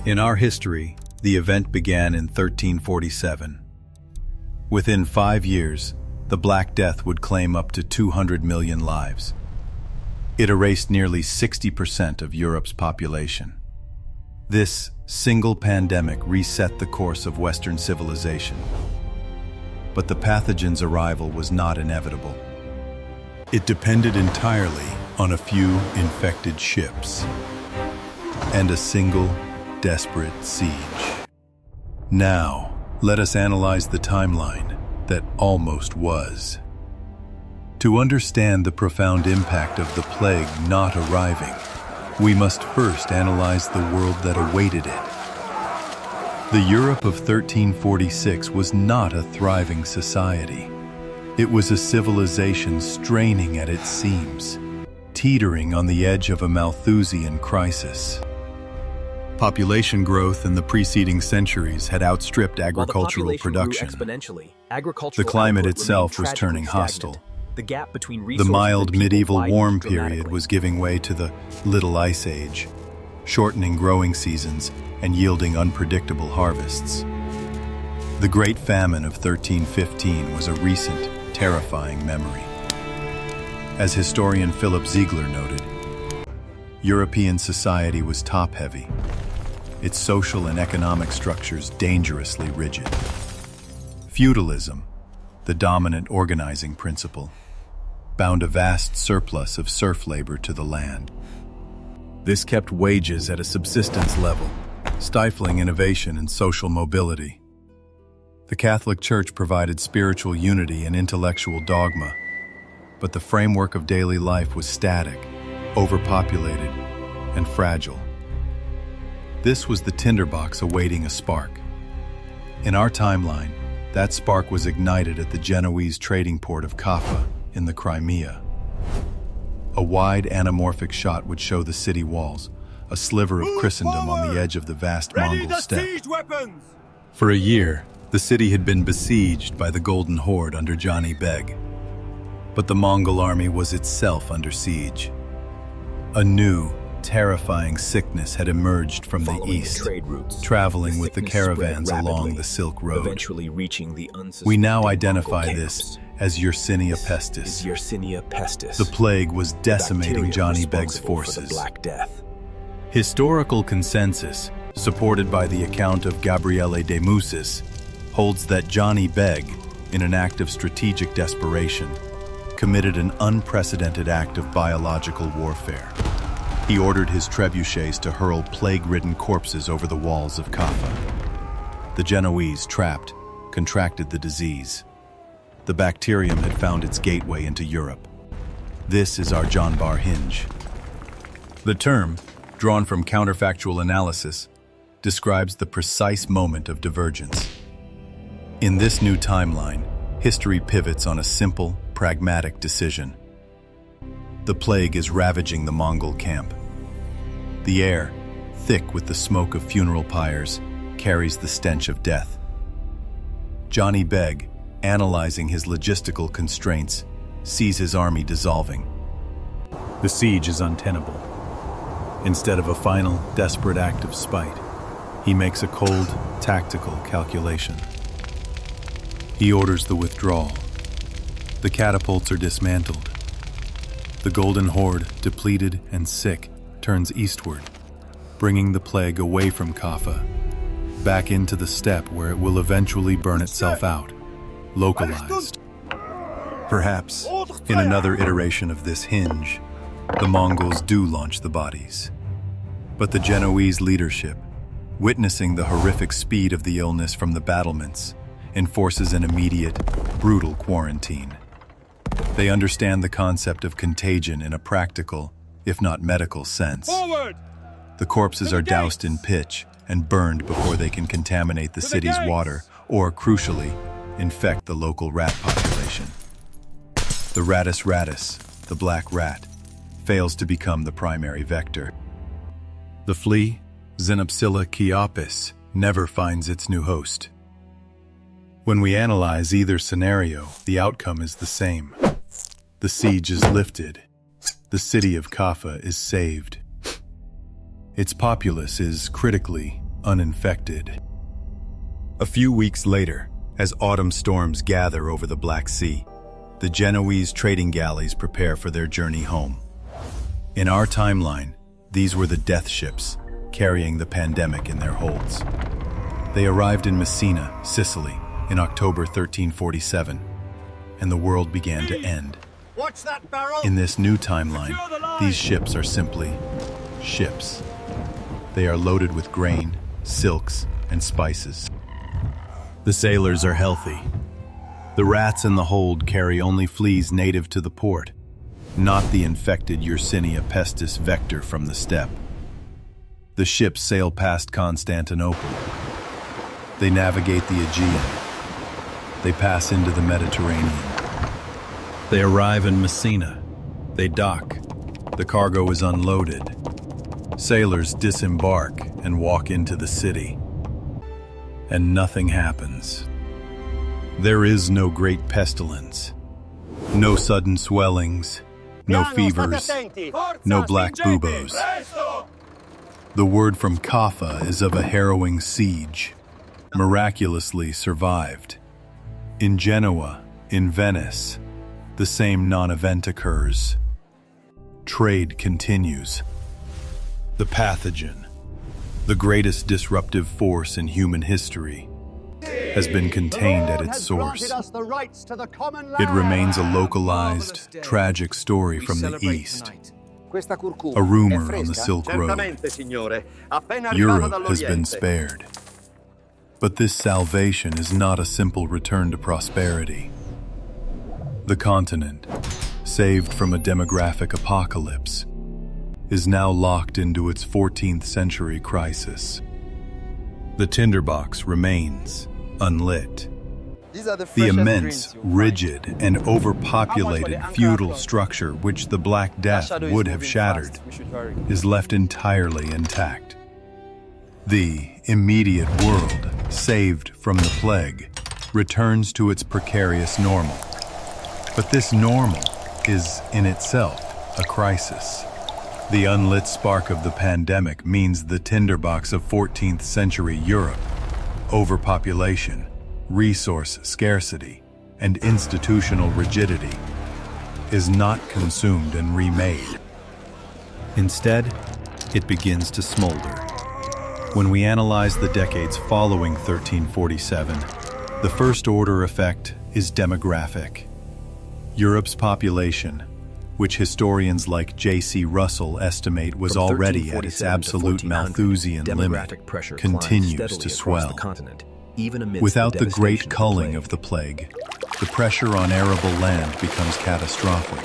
In our history, the event began in 1347. Within 5 years, the Black Death would claim up to 200 million lives. It erased nearly 60% of Europe's population. This single pandemic reset the course of Western civilization. But the pathogen's arrival was not inevitable. It depended entirely on a few infected ships and a single desperate siege. Now, let us analyze the timeline that almost was. To understand the profound impact of the plague not arriving, we must first analyze the world that awaited it. The Europe of 1346 was not a thriving society. It was a civilization straining at its seams, teetering on the edge of a Malthusian crisis. Population growth in the preceding centuries had outstripped agricultural production. The climate itself was turning hostile. The mild medieval warm period was giving way to the Little Ice Age, shortening growing seasons and yielding unpredictable harvests. The Great Famine of 1315 was a recent, terrifying memory. As historian Philip Ziegler noted, European society was top-heavy, its social and economic structures dangerously rigid. Feudalism, the dominant organizing principle, bound a vast surplus of serf labor to the land. This kept wages at a subsistence level, stifling innovation and social mobility. The Catholic Church provided spiritual unity and intellectual dogma, but the framework of daily life was static, overpopulated, and fragile. This was the tinderbox awaiting a spark. In our timeline, that spark was ignited at the Genoese trading port of Kaffa in the Crimea. A wide anamorphic shot would show the city walls, a sliver of Christendom on the edge of the vast Mongol steppe. For a year, the city had been besieged by the Golden Horde under Jani Beg. But the Mongol army was itself under siege. A new, terrifying sickness had emerged from the east, traveling with the caravans along the Silk Road. We now identify this as Yersinia pestis. The plague was decimating Jani Beg's forces. Historical consensus, supported by the account of Gabriele de Musis, holds that Jani Beg, in an act of strategic desperation, committed an unprecedented act of biological warfare. He ordered his trebuchets to hurl plague-ridden corpses over the walls of Kaffa. The Genoese, trapped, contracted the disease. The bacterium had found its gateway into Europe. This is our Jonbar Hinge. The term, drawn from counterfactual analysis, describes the precise moment of divergence. In this new timeline, history pivots on a simple, pragmatic decision. The plague is ravaging the Mongol camp. The air, thick with the smoke of funeral pyres, carries the stench of death. Jani Beg, analyzing his logistical constraints, sees his army dissolving. The siege is untenable. Instead of a final, desperate act of spite, he makes a cold, tactical calculation. He orders the withdrawal. The catapults are dismantled. The Golden Horde, depleted and sick, turns eastward, bringing the plague away from Kaffa, back into the steppe where it will eventually burn itself out, localized. Perhaps, in another iteration of this hinge, the Mongols do launch the bodies. But the Genoese leadership, witnessing the horrific speed of the illness from the battlements, enforces an immediate, brutal quarantine. They understand the concept of contagion in a practical, if not medical, sense. Forward! The corpses are doused in pitch and burned before they can contaminate the city's water or, crucially, infect the local rat population. The Rattus rattus, the black rat, fails to become the primary vector. The flea, Xenopsilla chiopis, never finds its new host. When we analyze either scenario, the outcome is the same. The siege is lifted. The city of Kaffa is saved. Its populace is, critically, uninfected. A few weeks later, as autumn storms gather over the Black Sea, the Genoese trading galleys prepare for their journey home. In our timeline, these were the death ships carrying the pandemic in their holds. They arrived in Messina, Sicily, in October 1347, and the world began to end. Watch that barrel! In this new timeline, these ships are simply ships. They are loaded with grain, silks, and spices. The sailors are healthy. The rats in the hold carry only fleas native to the port, not the infected Yersinia pestis vector from the steppe. The ships sail past Constantinople. They navigate the Aegean. They pass into the Mediterranean. They arrive in Messina. They dock. The cargo is unloaded. Sailors disembark and walk into the city. And nothing happens. There is no great pestilence, no sudden swellings, no fevers, no black buboes. The word from Kaffa is of a harrowing siege, miraculously survived. In Genoa, in Venice, the same non-event occurs. Trade continues. The pathogen, the greatest disruptive force in human history, has been contained at its source. It remains a localized, tragic story from the East, a rumor on the Silk Road. Europe has been spared. But this salvation is not a simple return to prosperity. The continent, saved from a demographic apocalypse, is now locked into its 14th century crisis. The Tinderbox remains unlit. The immense, rigid, and overpopulated feudal structure which the Black Death would have shattered is left entirely intact. The immediate world, saved from the plague, returns to its precarious normal. But this normal is, in itself, a crisis. The unlit spark of the pandemic means the tinderbox of 14th century Europe, overpopulation, resource scarcity, and institutional rigidity, is not consumed and remade. Instead, it begins to smolder. When we analyze the decades following 1347, the first-order effect is demographic. Europe's population, which historians like J.C. Russell estimate was already at its absolute Malthusian limit, continues to swell. Without the great culling of the plague, the pressure on arable land becomes catastrophic.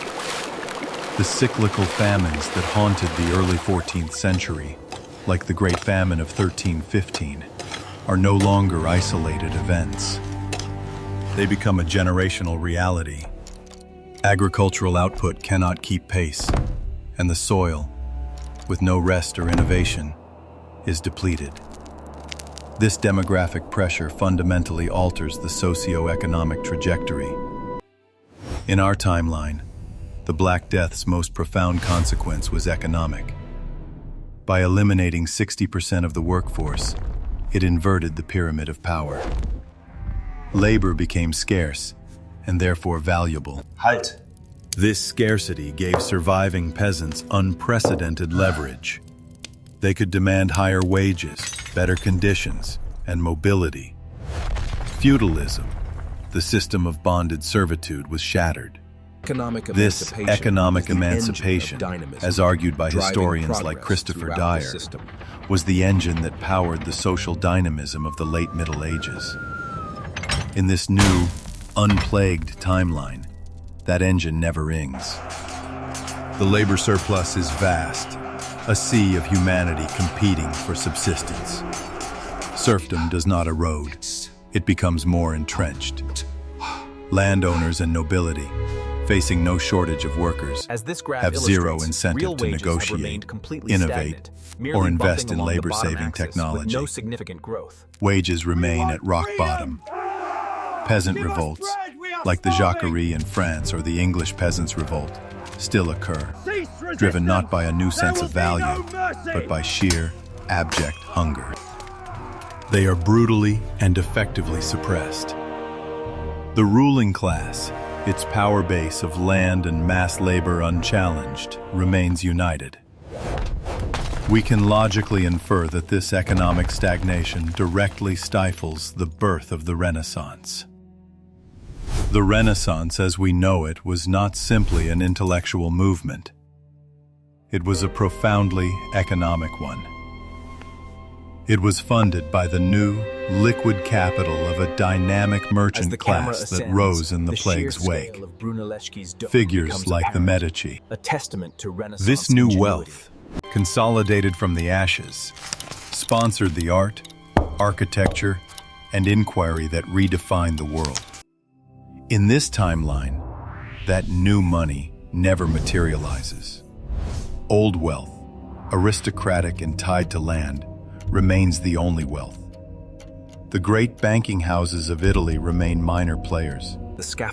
The cyclical famines that haunted the early 14th century, like the Great Famine of 1315, are no longer isolated events. They become a generational reality. Agricultural output cannot keep pace, and the soil, with no rest or innovation, is depleted. This demographic pressure fundamentally alters the socio-economic trajectory. In our timeline, the Black Death's most profound consequence was economic. By eliminating 60% of the workforce, it inverted the pyramid of power. Labor became scarce, and therefore valuable. Halt! This scarcity gave surviving peasants unprecedented leverage. They could demand higher wages, better conditions, and mobility. Feudalism, the system of bonded servitude, was shattered. This economic emancipation, as argued by historians like Christopher Dyer, was the engine that powered the social dynamism of the late Middle Ages. In this new, unplagued timeline, that engine never ings. The labor surplus is vast, a sea of humanity competing for subsistence. Serfdom does not erode, it becomes more entrenched. Landowners and nobility, facing no shortage of workers, have zero incentive to negotiate, innovate, or invest in labor-saving technology. Wages remain at rock bottom. Peasant revolts, like the Jacquerie in France or the English Peasants' Revolt, still occur, driven not by a new sense of value, but by sheer, abject hunger. They are brutally and effectively suppressed. The ruling class, its power base of land and mass labor unchallenged, remains united. We can logically infer that this economic stagnation directly stifles the birth of the Renaissance. The Renaissance, as we know it, was not simply an intellectual movement. It was a profoundly economic one. It was funded by the new, liquid capital of a dynamic merchant class that rose in the plague's wake. Figures like the Medici. This new wealth, consolidated from the ashes, sponsored the art, architecture, and inquiry that redefined the world. In this timeline, that new money never materializes. Old wealth, aristocratic and tied to land, remains the only wealth. The great banking houses of Italy remain minor players,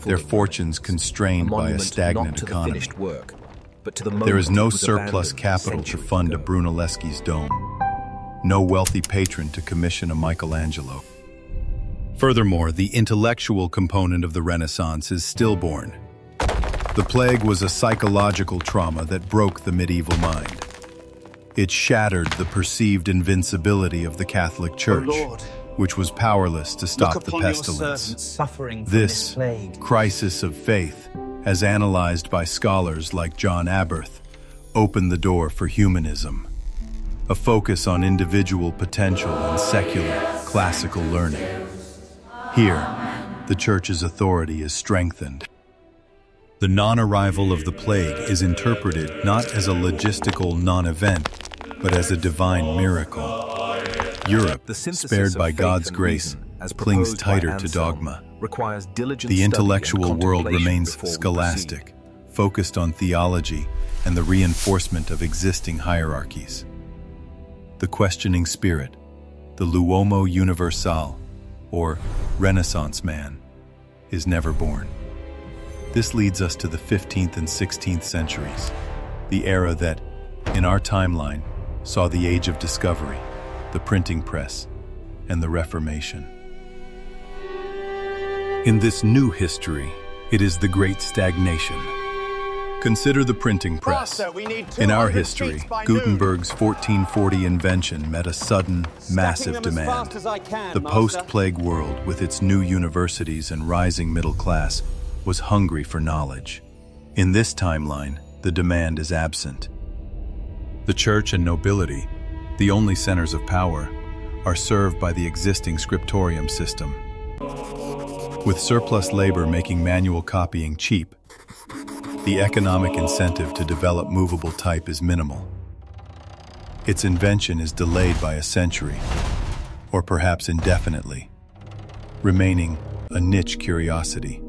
their fortunes constrained by a stagnant economy. There is no surplus capital to fund a Brunelleschi's dome, no wealthy patron to commission a Michelangelo. Furthermore, the intellectual component of the Renaissance is stillborn. The plague was a psychological trauma that broke the medieval mind. It shattered the perceived invincibility of the Catholic Church, which was powerless to stop the pestilence. This crisis of faith, as analyzed by scholars like John Aberth, opened the door for humanism, a focus on individual potential and secular, classical learning. Here, the Church's authority is strengthened. The non-arrival of the plague is interpreted not as a logistical non-event, but as a divine miracle. Europe, spared by God's grace, clings tighter to dogma. The intellectual world remains scholastic, focused on theology and the reinforcement of existing hierarchies. The questioning spirit, the l'uomo universal, or Renaissance man, is never born. This leads us to the 15th and 16th centuries, the era that, in our timeline, saw the Age of Discovery, the printing press, and the Reformation. In this new history, it is the Great Stagnation. Consider the printing press. In our history, Gutenberg's 1440 invention met a sudden, massive demand. The post-plague world, with its new universities and rising middle class, was hungry for knowledge. In this timeline, the demand is absent. The church and nobility, the only centers of power, are served by the existing scriptorium system. With surplus labor making manual copying cheap, the economic incentive to develop movable type is minimal. Its invention is delayed by a century, or perhaps indefinitely, remaining a niche curiosity.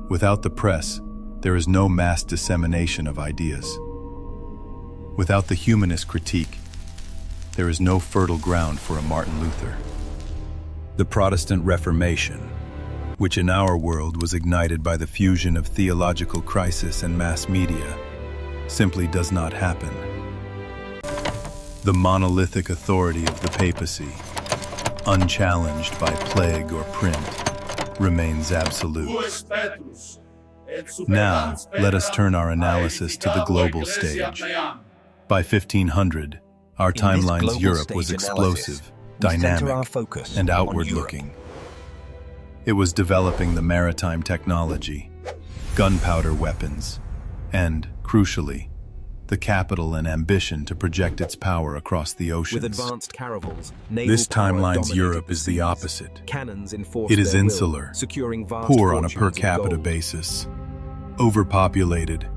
Without the press, there is no mass dissemination of ideas. Without the humanist critique, there is no fertile ground for a Martin Luther. The Protestant Reformation, which in our world was ignited by the fusion of theological crisis and mass media, simply does not happen. The monolithic authority of the papacy, unchallenged by plague or print, remains absolute. Now, let us turn our analysis to the global stage. By 1500, our timeline's Europe was explosive, dynamic, and outward-looking. It was developing the maritime technology, gunpowder weapons, and, crucially, the capital and ambition to project its power across the oceans. This timeline's Europe is the opposite. It is insular, poor on a per capita basis, overpopulated,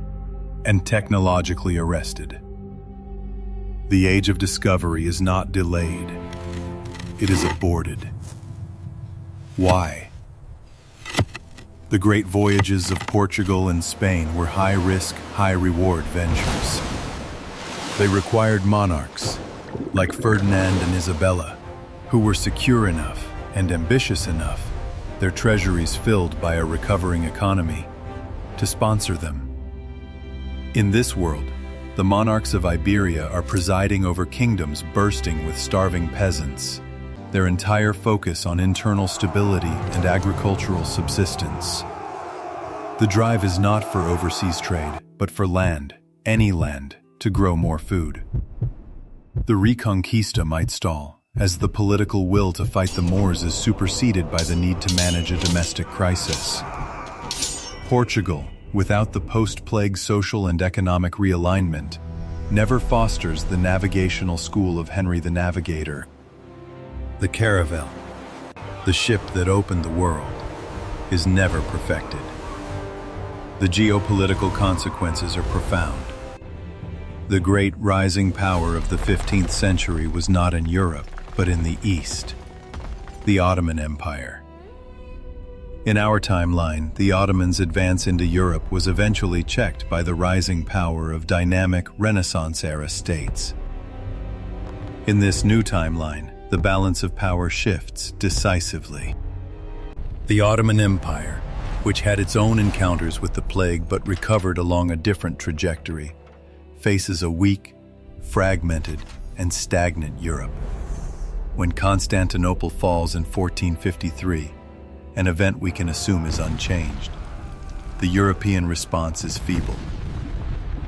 and technologically arrested. The Age of Discovery is not delayed. It is aborted. Why? The great voyages of Portugal and Spain were high-risk, high-reward ventures. They required monarchs, like Ferdinand and Isabella, who were secure enough and ambitious enough, their treasuries filled by a recovering economy, to sponsor them. In this world, the monarchs of Iberia are presiding over kingdoms bursting with starving peasants. their entire focus on internal stability and agricultural subsistence. The drive is not for overseas trade, but for land, any land, to grow more food. The Reconquista might stall, as the political will to fight the Moors is superseded by the need to manage a domestic crisis. Portugal, without the post-plague social and economic realignment, never fosters the navigational school of Henry the Navigator. The caravel, the ship that opened the world, is never perfected. The geopolitical consequences are profound. The great rising power of the 15th century was not in Europe, but in the East, the Ottoman Empire. In our timeline, the Ottomans' advance into Europe was eventually checked by the rising power of dynamic Renaissance-era states. In this new timeline, the balance of power shifts decisively. The Ottoman Empire, which had its own encounters with the plague but recovered along a different trajectory, faces a weak, fragmented, and stagnant Europe. When Constantinople falls in 1453, an event we can assume is unchanged, the European response is feeble.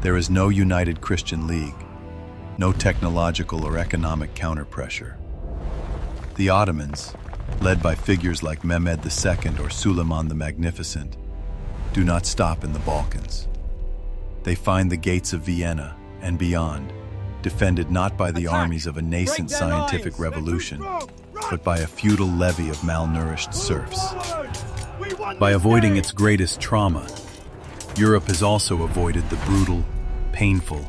There is no united Christian League, no technological or economic counterpressure. The Ottomans, led by figures like Mehmed II or Suleiman the Magnificent, do not stop in the Balkans. They find the gates of Vienna and beyond, defended not by the armies of a nascent scientific revolution, but by a feudal levy of malnourished serfs. By avoiding its greatest trauma, Europe has also avoided the brutal, painful,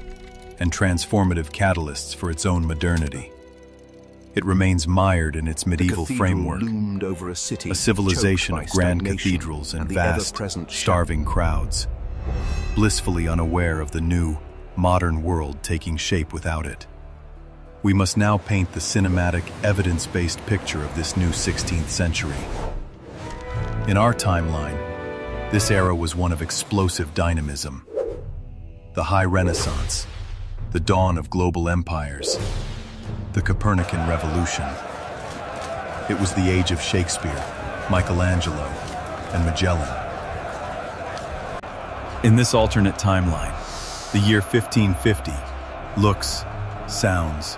and transformative catalysts for its own modernity. It remains mired in its medieval framework, over a civilization of grand cathedrals and vast, starving crowds, blissfully unaware of the new, modern world taking shape without it. We must now paint the cinematic, evidence-based picture of this new 16th century. In our timeline, this era was one of explosive dynamism. The High Renaissance, the dawn of global empires, the Copernican Revolution. It was the age of Shakespeare, Michelangelo, and Magellan. In this alternate timeline, the year 1550 looks, sounds,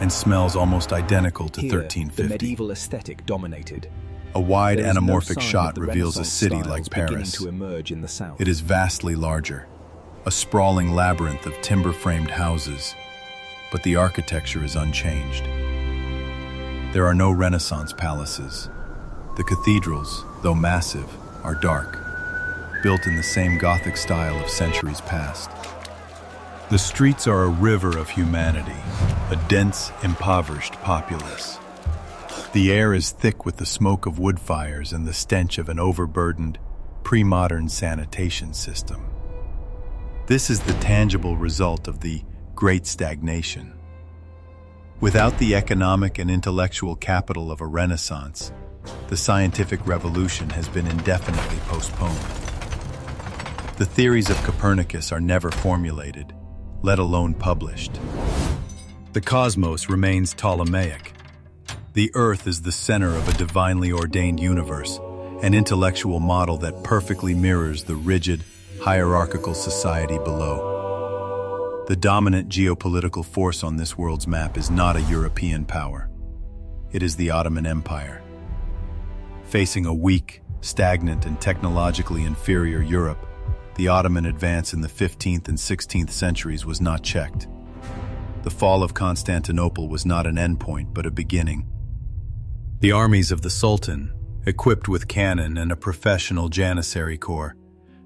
and smells almost identical to 1350. The medieval aesthetic dominated. A wide There is no anamorphic sign shot of the reveals a Renaissance city styles like beginning Paris. to emerge in the south. It is vastly larger, a sprawling labyrinth of timber-framed houses, but the architecture is unchanged. There are no Renaissance palaces. The cathedrals, though massive, are dark, built in the same Gothic style of centuries past. The streets are a river of humanity, a dense, impoverished populace. The air is thick with the smoke of wood fires and the stench of an overburdened, pre-modern sanitation system. This is the tangible result of the Great Stagnation. Without the economic and intellectual capital of a Renaissance, the scientific revolution has been indefinitely postponed. The theories of Copernicus are never formulated, let alone published. The cosmos remains Ptolemaic. The Earth is the center of a divinely ordained universe, an intellectual model that perfectly mirrors the rigid, hierarchical society below. The dominant geopolitical force on this world's map is not a European power. It is the Ottoman Empire. Facing a weak, stagnant, and technologically inferior Europe, the Ottoman advance in the 15th and 16th centuries was not checked. The fall of Constantinople was not an endpoint, but a beginning. The armies of the Sultan, equipped with cannon and a professional Janissary corps,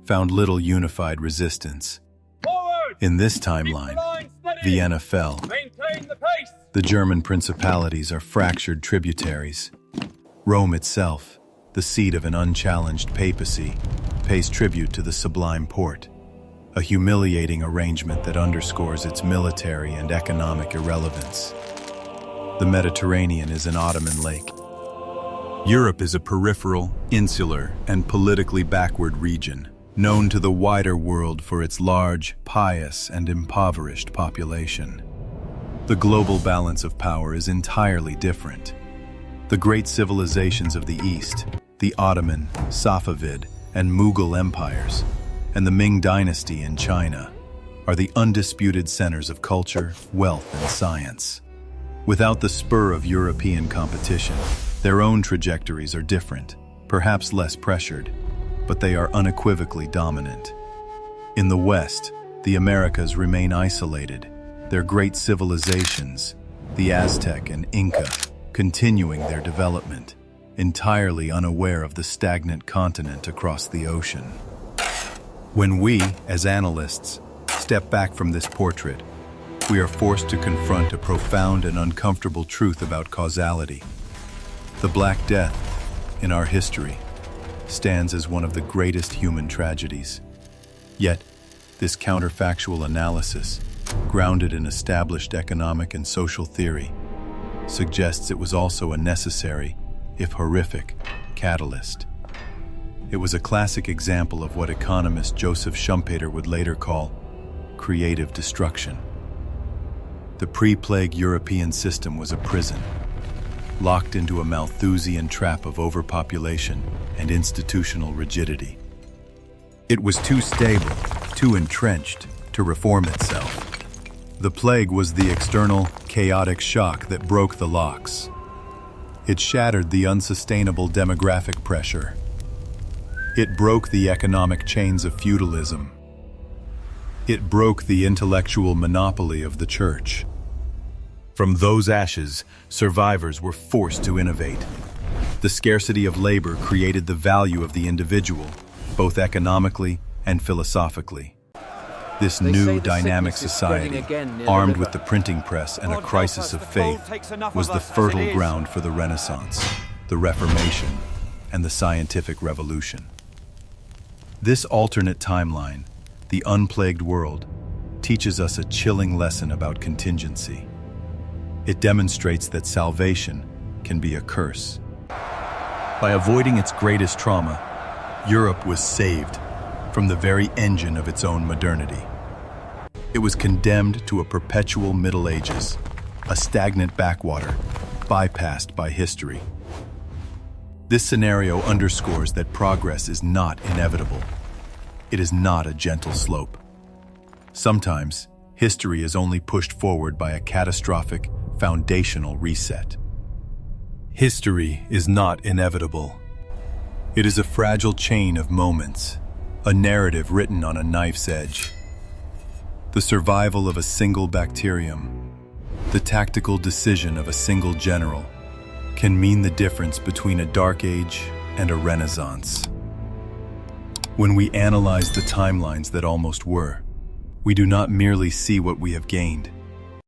found little unified resistance. In this timeline, Vienna fell. The German principalities are fractured tributaries. Rome itself, the seat of an unchallenged papacy, pays tribute to the Sublime Porte, a humiliating arrangement that underscores its military and economic irrelevance. The Mediterranean is an Ottoman lake. Europe is a peripheral, insular, and politically backward region, known to the wider world for its large, pious, and impoverished population. The global balance of power is entirely different. The great civilizations of the East, the Ottoman, Safavid, and Mughal empires, and the Ming dynasty in China, are the undisputed centers of culture, wealth, and science. Without the spur of European competition, their own trajectories are different, perhaps less pressured, but they are unequivocally dominant. In the West, the Americas remain isolated, their great civilizations, the Aztec and Inca, continuing their development, entirely unaware of the stagnant continent across the ocean. When we, as analysts, step back from this portrait, we are forced to confront a profound and uncomfortable truth about causality. The Black Death, in our history, stands as one of the greatest human tragedies. Yet, this counterfactual analysis, grounded in established economic and social theory, suggests it was also a necessary, if horrific, catalyst. It was a classic example of what economist Joseph Schumpeter would later call creative destruction. The pre-plague European system was a prison, locked into a Malthusian trap of overpopulation and institutional rigidity. It was too stable, too entrenched, to reform itself. The plague was the external, chaotic shock that broke the locks. It shattered the unsustainable demographic pressure. It broke the economic chains of feudalism. It broke the intellectual monopoly of the church. From those ashes, survivors were forced to innovate. The scarcity of labor created the value of the individual, both economically and philosophically. This new, dynamic society, armed with the printing press and a crisis of faith, was the fertile ground for the Renaissance, the Reformation, and the scientific revolution. This alternate timeline, the unplagued world, teaches us a chilling lesson about contingency. It demonstrates that salvation can be a curse. By avoiding its greatest trauma, Europe was saved from the very engine of its own modernity. It was condemned to a perpetual Middle Ages, a stagnant backwater, bypassed by history. This scenario underscores that progress is not inevitable. It is not a gentle slope. Sometimes, history is only pushed forward by a catastrophic, foundational reset. History is not inevitable. It is a fragile chain of moments, a narrative written on a knife's edge. The survival of a single bacterium, the tactical decision of a single general, can mean the difference between a dark age and a renaissance. When we analyze the timelines that almost were, we do not merely see what we have gained.